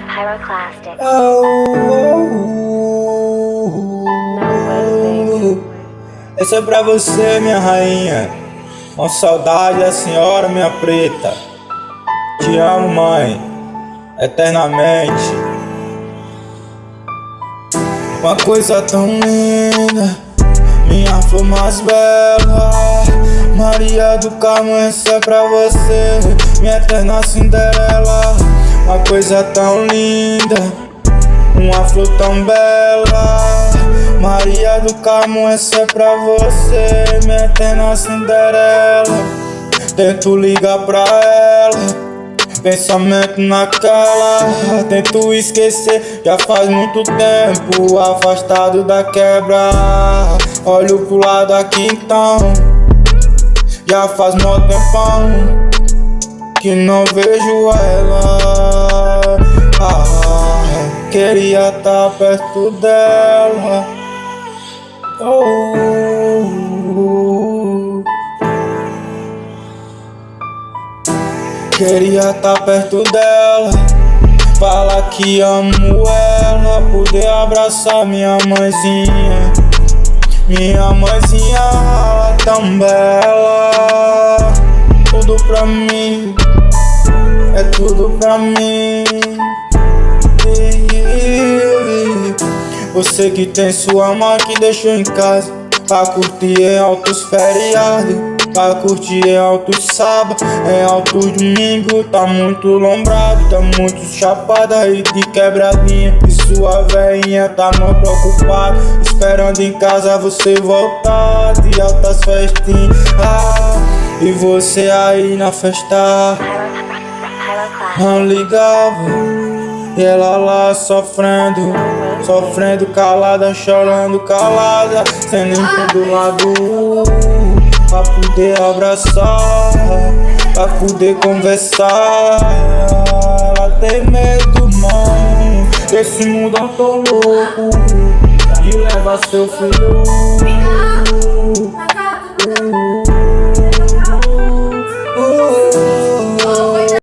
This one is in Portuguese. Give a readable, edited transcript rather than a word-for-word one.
Pyroclastic. Esse é pra você, minha rainha. Com saudade da senhora, minha preta. Te amo, mãe, eternamente. Uma coisa tão linda, minha flor mais bela. Maria do Carmo, essa é pra você, minha eterna Cinderela. Uma coisa tão linda, uma flor tão bela. Maria do Carmo, essa é pra você, minha eterna Cinderela. Tento ligar pra ela, pensamento naquela. Tento esquecer, já faz muito tempo afastado da quebra. Olho pro lado aqui então, já faz mó tempão que não vejo ela. Queria tá perto dela. Queria tá perto dela, falar que amo ela, poder abraçar minha mãezinha. Minha mãezinha, ela tão bela. Tudo pra mim, é tudo pra mim. Você que tem sua mãe que deixou em casa pra curtir em altos feriados, pra curtir em altos sábados, em altos domingos. Tá muito lombrado, tá muito chapada e de quebradinha. E sua velhinha tá mal preocupada, esperando em casa você voltar de altas festinhas. E você aí na festa não ligava, e ela lá sofrendo, sofrendo calada, chorando calada, sem ninguém do lado pra poder abraçar, pra poder conversar. Ela tem medo, mãe, desse mundo tão louco, de levar seu filho.